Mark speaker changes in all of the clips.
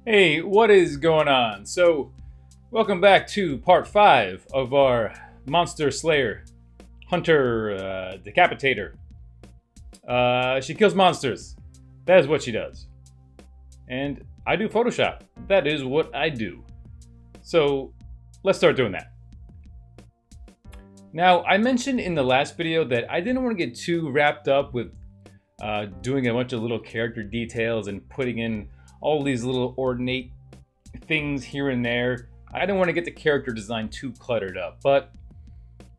Speaker 1: Hey, what is going on? So, welcome back to part 5 of our Monster Slayer Hunter Decapitator. She kills monsters. That is what she does. And I do Photoshop. That is what I do. So, let's start doing that. Now, I mentioned in the last video that I didn't want to get too wrapped up with doing a bunch of little character details and putting in all these little ornate things here and there. I didn't want to get the character design too cluttered up, but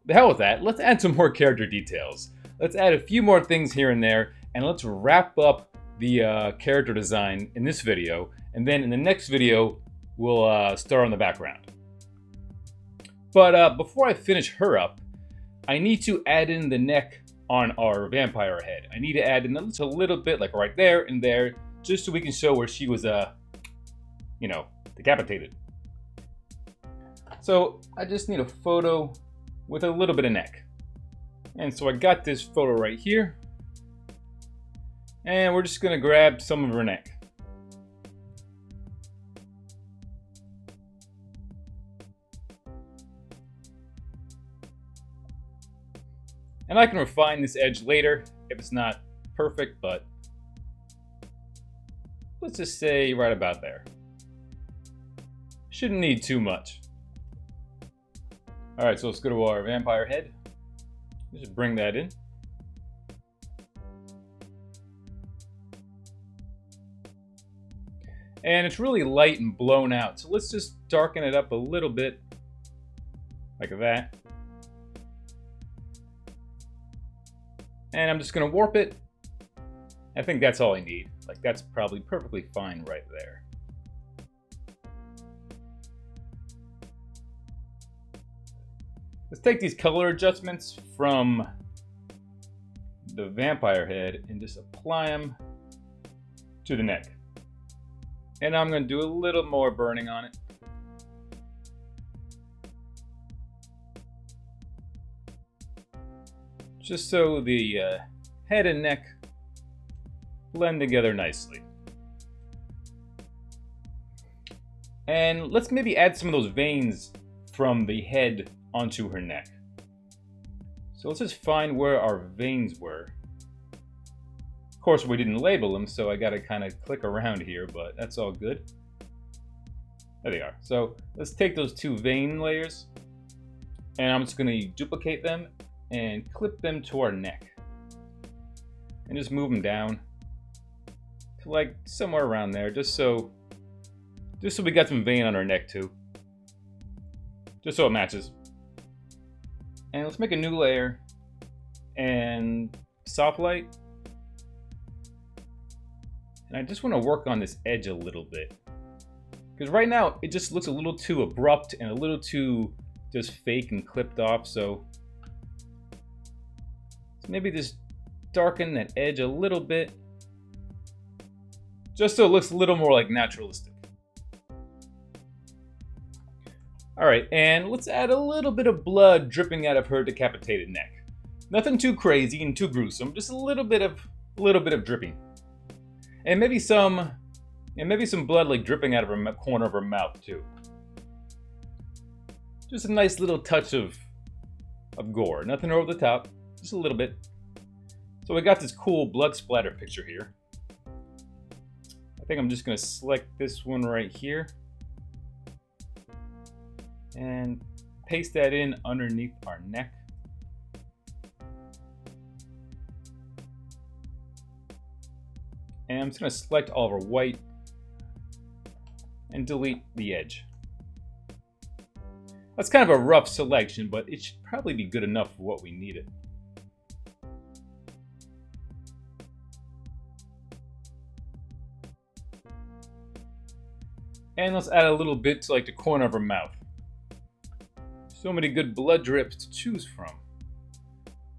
Speaker 1: the hell with that. Let's add some more character details. Let's add a few more things here and there, and let's wrap up the character design in this video, and then in the next video, we'll start on the background. But before I finish her up, I need to add in the neck on our vampire head. I need to add in just a little bit, like right there and there, just so we can show where she was, decapitated. So I just need a photo with a little bit of neck. And so I got this photo right here. And we're just gonna grab some of her neck. And I can refine this edge later if it's not perfect, but let's just say right about there. Shouldn't need too much. All right, so let's go to our vampire head. Just bring that in. And it's really light and blown out, so let's just darken it up a little bit, like that. And I'm just gonna warp it. I think that's all I need. Like, that's probably perfectly fine right there. Let's take these color adjustments from the vampire head and just apply them to the neck. And I'm going to do a little more burning on it. Just so the head and neck blend together nicely. And let's maybe add some of those veins from the head onto her neck. So let's just find where our veins were. Of course, we didn't label them, so I gotta kind of click around here, but that's all good. There they are. So let's take those two vein layers, and I'm just gonna duplicate them and clip them to our neck. And just move them down to like somewhere around there, just so we got some vein on our neck too. Just so it matches. And let's make a new layer and soft light. And I just want to work on this edge a little bit. Because right now it just looks a little too abrupt and a little too just fake and clipped off. So maybe just darken that edge a little bit. Just so it looks a little more like naturalistic. Alright, and let's add a little bit of blood dripping out of her decapitated neck. Nothing too crazy and too gruesome, just a little bit of dripping. And maybe some blood like dripping out of her corner of her mouth too. Just a nice little touch of gore. Nothing over the top, just a little bit. So we got this cool blood splatter picture here. I think I'm just gonna select this one right here and paste that in underneath our neck. And I'm just going to select all of our white and delete the edge. That's kind of a rough selection, but it should probably be good enough for what we needed. And let's add a little bit to like the corner of her mouth. So many good blood drips to choose from.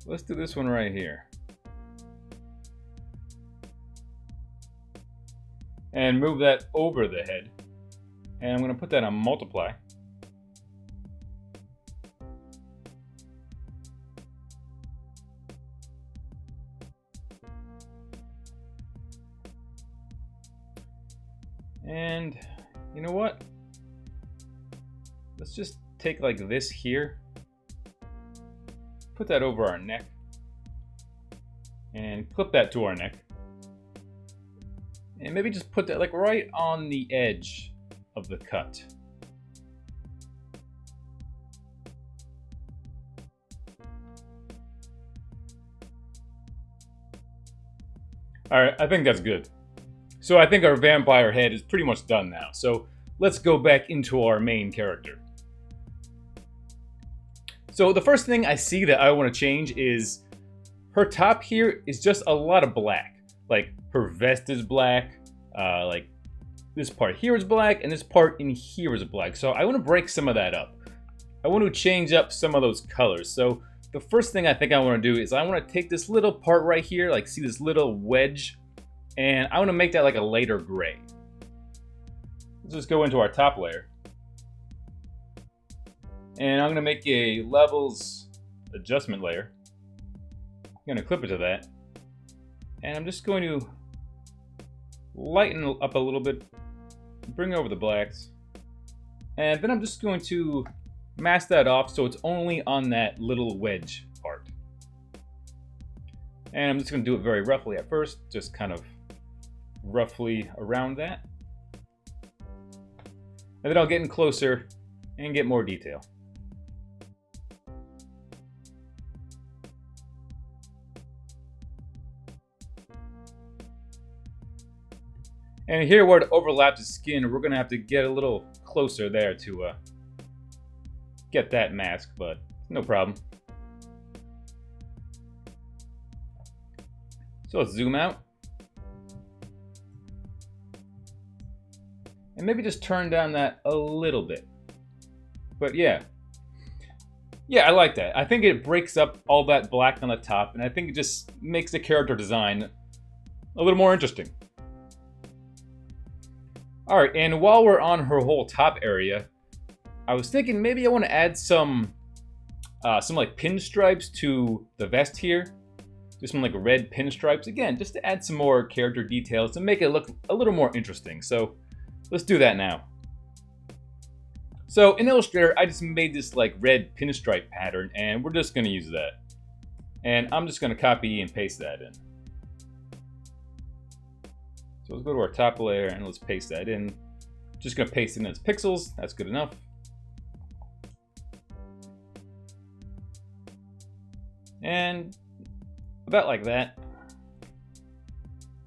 Speaker 1: Let's do this one right here. And move that over the head. And I'm going to put that on multiply. And You know what? Let's just take like this here, put that over our neck, and clip that to our neck. And maybe just put that like right on the edge of the cut. Alright, I think that's good. So I think our vampire head is pretty much done now. So let's go back into our main character. So the first thing I see that I want to change is her top here is just a lot of black. Like her vest is black, like this part here is black, and this part in here is black. So I want to break some of that up. I want to change up some of those colors. So the first thing I think I want to do is I want to take this little part right here, like see this little wedge, and I want to make that like a lighter gray. Let's just go into our top layer. And I'm going to make a levels adjustment layer. I'm going to clip it to that. And I'm just going to lighten up a little bit, bring over the blacks. And then I'm just going to mask that off so it's only on that little wedge part. And I'm just going to do it very roughly at first, just kind of roughly around that. And then I'll get in closer and get more detail. And here where it overlaps the skin, we're going to have to get a little closer there to get that mask, but no problem. So let's zoom out. And maybe just turn down that a little bit. But yeah. Yeah, I like that. I think it breaks up all that black on the top, and I think it just makes the character design a little more interesting. Alright, and while we're on her whole top area, I was thinking maybe I want to add some like pinstripes to the vest here. Just some like red pinstripes, again, just to add some more character details to make it look a little more interesting. So let's do that now. So in Illustrator, I just made this like red pinstripe pattern, and we're just going to use that. And I'm just going to copy and paste that in. So let's go to our top layer and let's paste that in. Just going to paste it in as pixels. That's good enough. And about like that.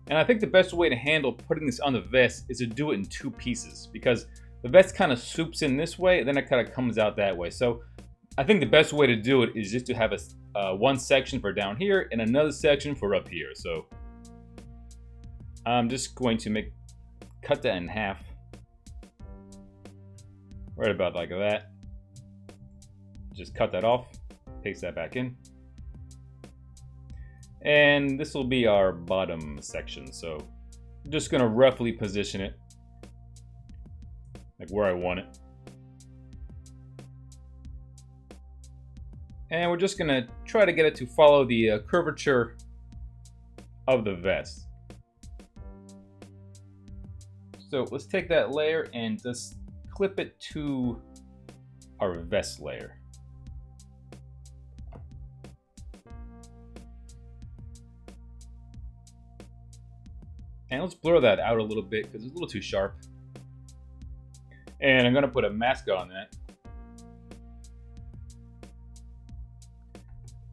Speaker 1: And I think the best way to handle putting this on the vest is to do it in two pieces, because the vest kind of swoops in this way and then it kind of comes out that way. So I think the best way to do it is just to have a one section for down here and another section for up here. So I'm just going to cut that in half. Right about like that. Just cut that off, paste that back in. And this will be our bottom section. So I'm just going to roughly position it like where I want it. And we're just going to try to get it to follow the curvature of the vest. So let's take that layer and just clip it to our vest layer. And let's blur that out a little bit because it's a little too sharp. And I'm going to put a mask on that.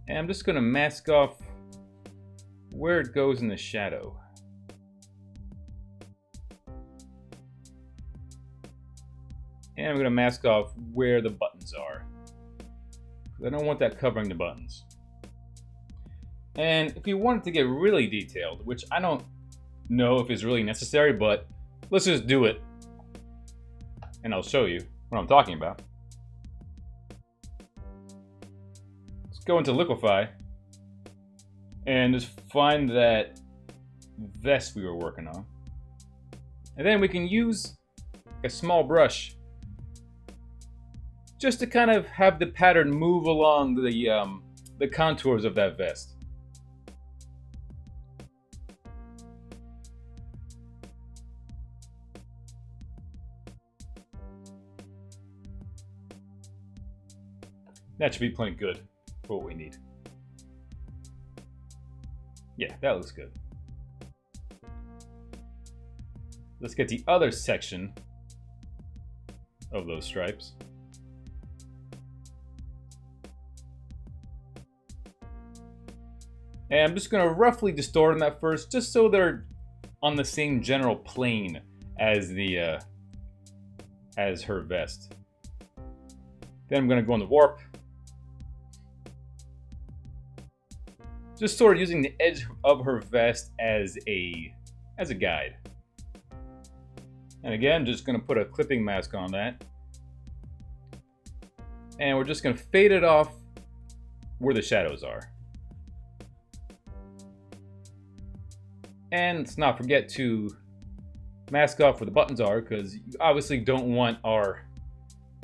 Speaker 1: And I'm just going to mask off where it goes in the shadow. And I'm going to mask off where the buttons are. I don't want that covering the buttons. And if you want it to get really detailed, which I don't know if it's really necessary, but let's just do it. And I'll show you what I'm talking about. Let's go into Liquify and just find that vest we were working on. And then we can use a small brush just to kind of have the pattern move along the contours of that vest. That should be plenty good for what we need. Yeah, that looks good. Let's get the other section of those stripes. And I'm just going to roughly distort them at first, just so they're on the same general plane as the as her vest. Then I'm going to go on the warp. Just sort of using the edge of her vest as a guide. And again, just going to put a clipping mask on that. And we're just going to fade it off where the shadows are. And let's not forget to mask off where the buttons are, because you obviously don't want our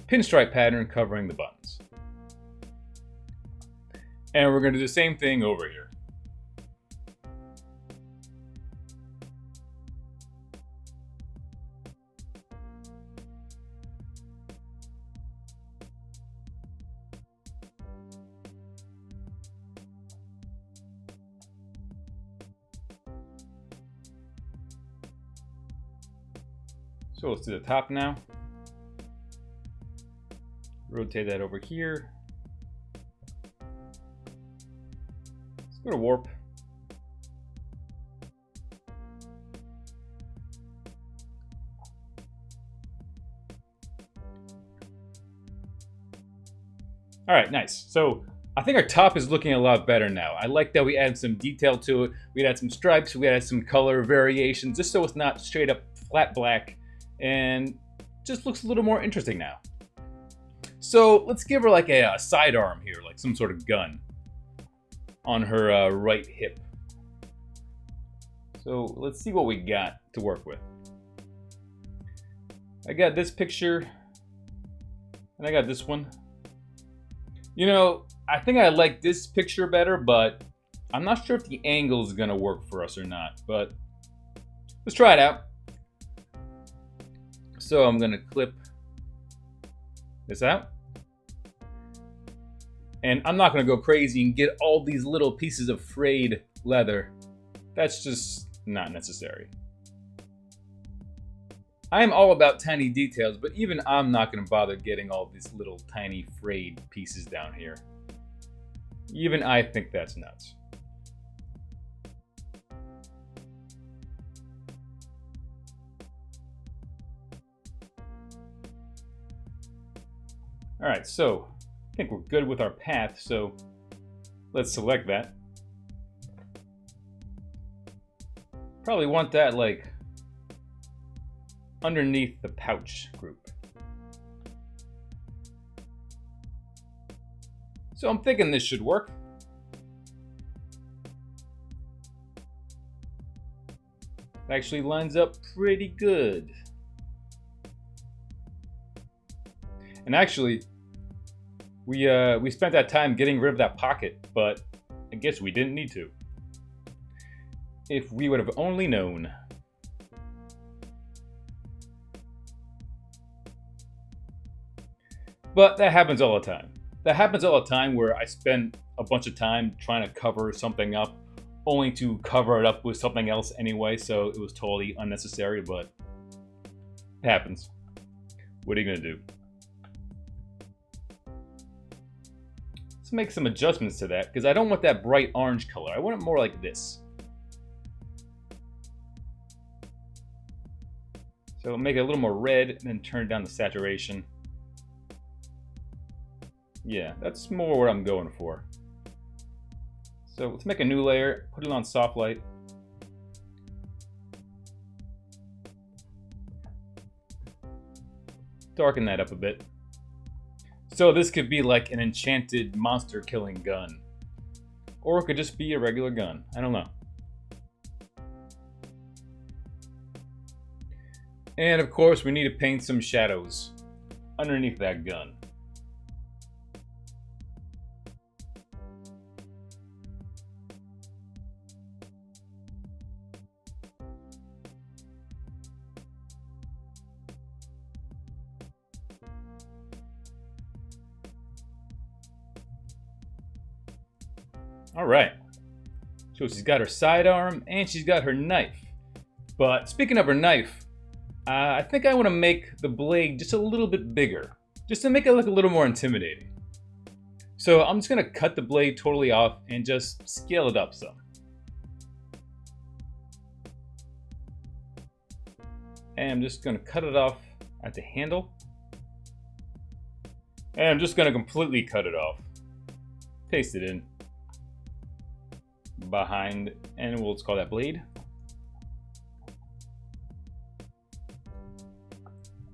Speaker 1: pinstripe pattern covering the buttons. And we're going to do the same thing over here. So let's do the top now. Rotate that over here. Let's go to warp. All right, nice. So I think our top is looking a lot better now. I like that we added some detail to it. We added some stripes, we added some color variations, just so it's not straight up flat black, and just looks a little more interesting now. So let's give her like a sidearm here, like some sort of gun on her right hip. So let's see what we got to work with. I got this picture, and I got this one. You know, I think I like this picture better, but I'm not sure if the angle is gonna work for us or not, but let's try it out. So I'm gonna clip this out. And I'm not gonna go crazy and get all these little pieces of frayed leather. That's just not necessary. I am all about tiny details, but even I'm not gonna bother getting all these little tiny frayed pieces down here. Even I think that's nuts. All right, so I think we're good with our path, so let's select that. Probably want that like underneath the pouch group. So I'm thinking this should work. It actually lines up pretty good. And actually, we spent that time getting rid of that pocket, but I guess we didn't need to. If we would have only known. But that happens all the time. That happens all the time where I spend a bunch of time trying to cover something up, only to cover it up with something else anyway, so it was totally unnecessary, but it happens. What are you gonna do? Let's make some adjustments to that, because I don't want that bright orange color. I want it more like this. So make it a little more red, and then turn down the saturation. Yeah, that's more what I'm going for. So let's make a new layer, put it on soft light. Darken that up a bit. So this could be like an enchanted monster killing gun. Or it could just be a regular gun. I don't know. And of course we need to paint some shadows underneath that gun. All right. So she's got her sidearm and she's got her knife. But speaking of her knife, I think I want to make the blade just a little bit bigger, just to make it look a little more intimidating. So I'm just going to cut the blade totally off and just scale it up some. And I'm just going to cut it off at the handle. And I'm just going to completely cut it off. Paste it in behind, and we'll just call that blade.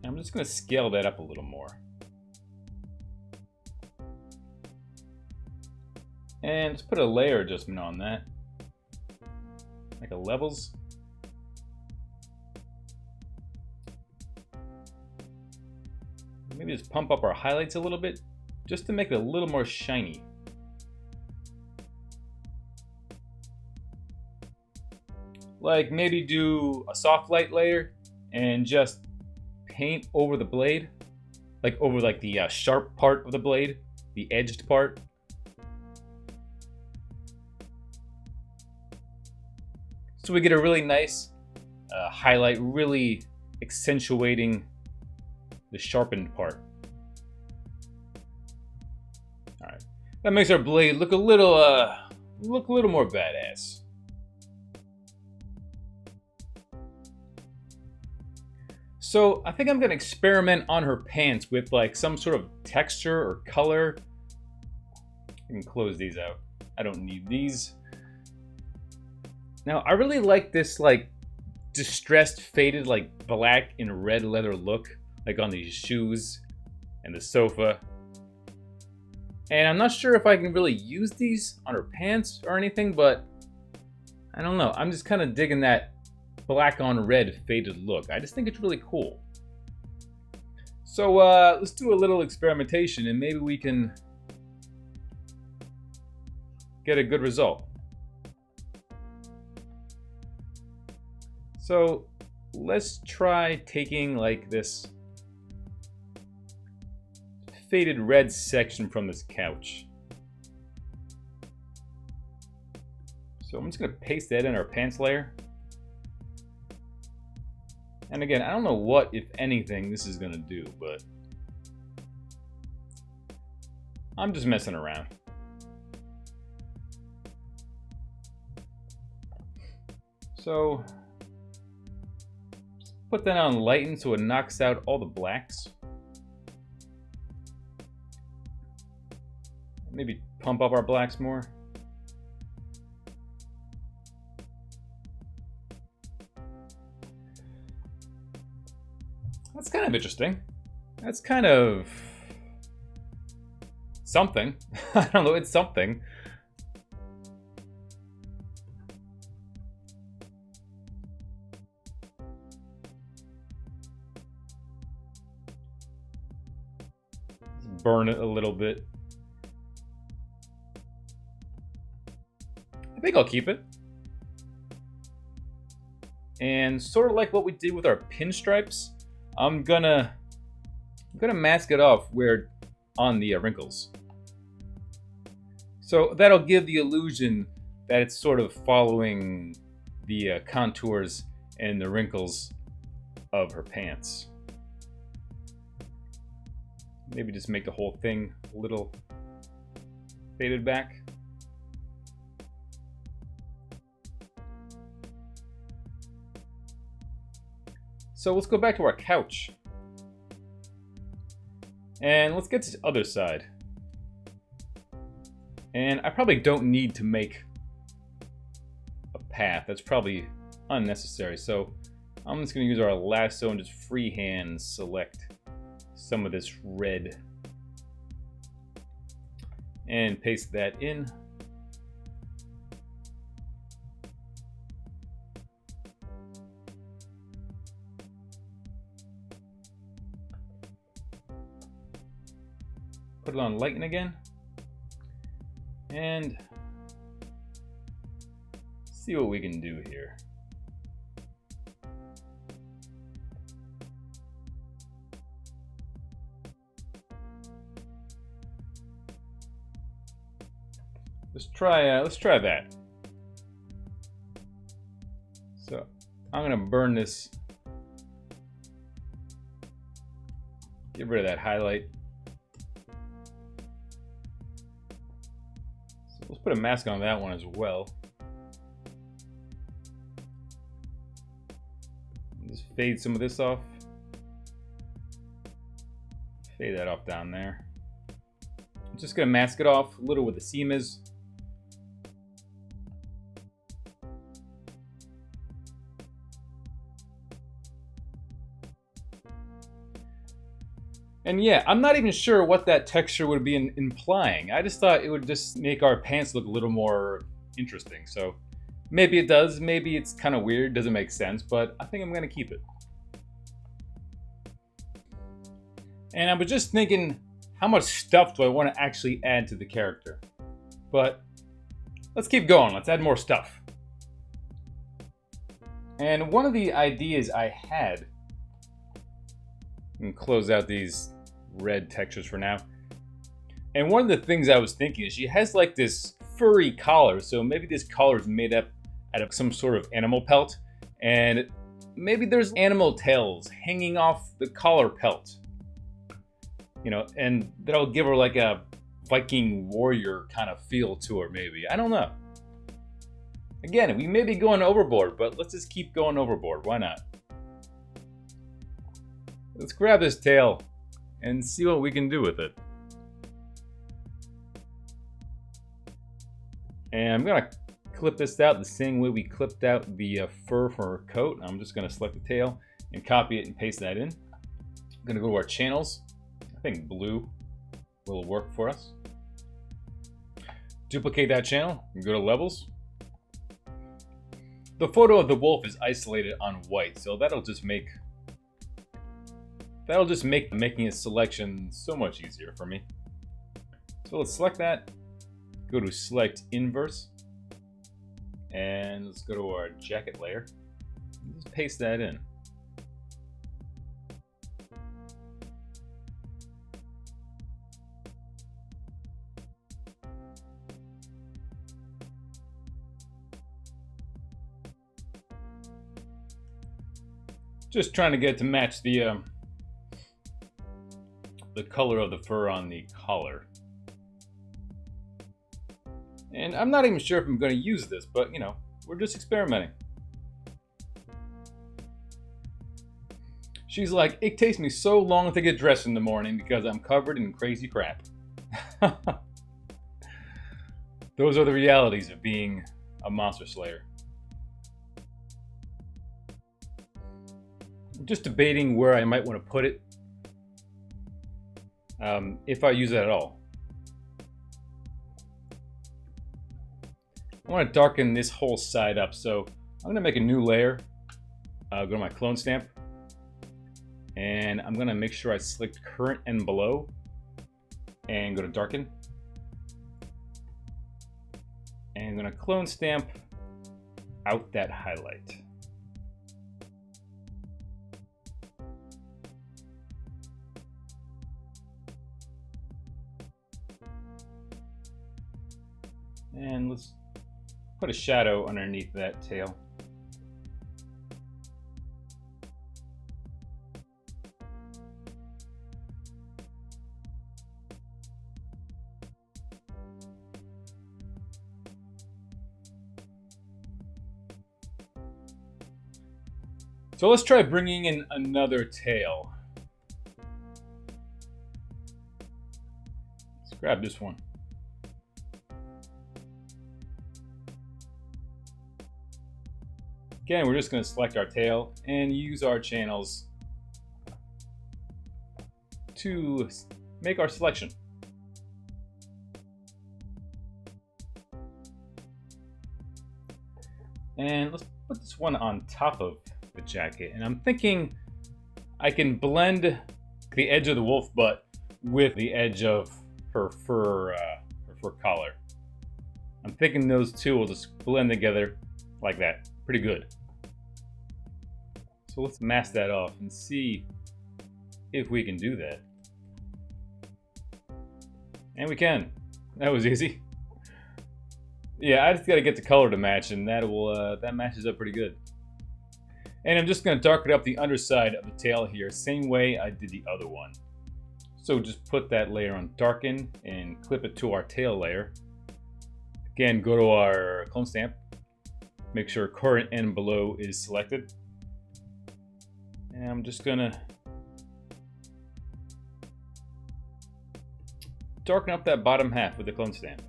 Speaker 1: I'm just going to scale that up a little more. And let's put a layer adjustment on that. Like a levels. Maybe just pump up our highlights a little bit, just to make it a little more shiny. Like maybe do a soft light layer and just paint over the blade, like over like the sharp part of the blade, the edged part. So we get a really nice highlight, really accentuating the sharpened part. All right, that makes our blade look a little more badass. So I think I'm gonna experiment on her pants with like some sort of texture or color. I can close these out. I don't need these. Now I really like this like distressed, faded, like black and red leather look, like on these shoes and the sofa. And I'm not sure if I can really use these on her pants or anything, but I don't know. I'm just kind of digging that black on red faded look. I just think it's really cool. So let's do a little experimentation and maybe we can get a good result. So let's try taking like this faded red section from this couch. So I'm just gonna paste that in our pants layer. And again, I don't know what, if anything, this is gonna do, but I'm just messing around. So put that on lighten so it knocks out all the blacks. Maybe pump up our blacks more. That's kind of interesting. That's kind of something. I don't know, it's something. Let's burn it a little bit. I think I'll keep it. And sort of like what we did with our pinstripes, I'm gonna mask it off where on the wrinkles. So that'll give the illusion that it's sort of following the contours and the wrinkles of her pants. Maybe just make the whole thing a little faded back. So let's go back to our couch. And let's get to the other side. And I probably don't need to make a path. That's probably unnecessary. So I'm just going to use our lasso and just freehand select some of this red. And paste that in. Put it on lighten again. And see what we can do here. Let's try that. So I'm gonna burn this. Get rid of that highlight. So let's put a mask on that one as well. Just fade some of this off. Fade that off down there. I'm just gonna mask it off a little where the seam is. And yeah, I'm not even sure what that texture would be implying. I just thought it would just make our pants look a little more interesting. So maybe it does, maybe it's kind of weird, doesn't make sense, but I think I'm gonna keep it. And I was just thinking, how much stuff do I want to actually add to the character? But let's keep going, let's add more stuff. And one of the ideas I had, and close out these red textures for now. And one of the things I was thinking is she has like this furry collar, so maybe this collar is made up out of some sort of animal pelt, and maybe there's animal tails hanging off the collar pelt. You know, and that'll give her like a Viking warrior kind of feel to her, maybe. I don't know. Again, we may be going overboard, but let's just keep going overboard. Why not? Let's grab this tail and see what we can do with it. And I'm gonna clip this out the same way we clipped out the fur from her coat. I'm just gonna select the tail and copy it and paste that in. I'm gonna go to our channels. I think blue will work for us. Duplicate that channel and go to levels. The photo of the wolf is isolated on white, so that'll just make making a selection so much easier for me. So let's select that, go to select inverse, and let's go to our jacket layer. Just paste that in. Just trying to get it to match the color of the fur on the collar. And I'm not even sure if I'm going to use this, but you know, we're just experimenting. She's like, it takes me so long to get dressed in the morning because I'm covered in crazy crap. Those are the realities of being a monster slayer. I'm just debating where I might want to put it. If I use it at all. I want to darken this whole side up, so I'm going to make a new layer. Go to my clone stamp, and I'm going to make sure I select current and below, and go to darken. And I'm going to clone stamp out that highlight. And let's put a shadow underneath that tail. So let's try bringing in another tail. Let's grab this one. Again, we're just going to select our tail and use our channels to make our selection. And let's put this one on top of the jacket. And I'm thinking I can blend the edge of the wolf butt with the edge of her fur collar. I'm thinking those two will just blend together like that. Pretty good. So let's mask that off and see if we can do that. And we can. That was easy. Yeah, I just gotta get the color to match, and that matches up pretty good. And I'm just gonna darken up the underside of the tail here, same way I did the other one. So just put that layer on darken and clip it to our tail layer. Again, go to our clone stamp, make sure current and below is selected. And I'm just gonna darken up that bottom half with the clone stamp.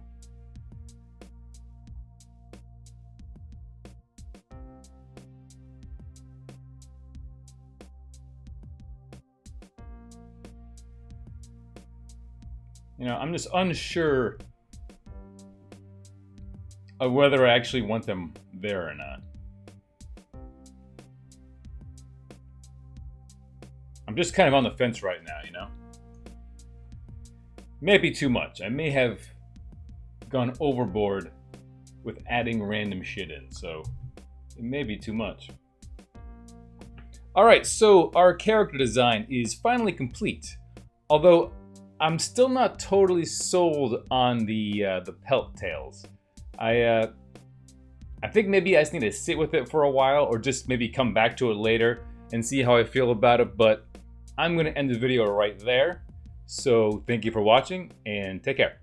Speaker 1: You know, I'm just unsure of whether I actually want them there or not. I'm just kind of on the fence right now, you know? Maybe too much. I may have gone overboard with adding random shit in, so it may be too much. Alright, so our character design is finally complete. Although I'm still not totally sold on the pelt tails. I think maybe I just need to sit with it for a while, or just maybe come back to it later and see how I feel about it. But I'm going to end the video right there. So thank you for watching, and take care.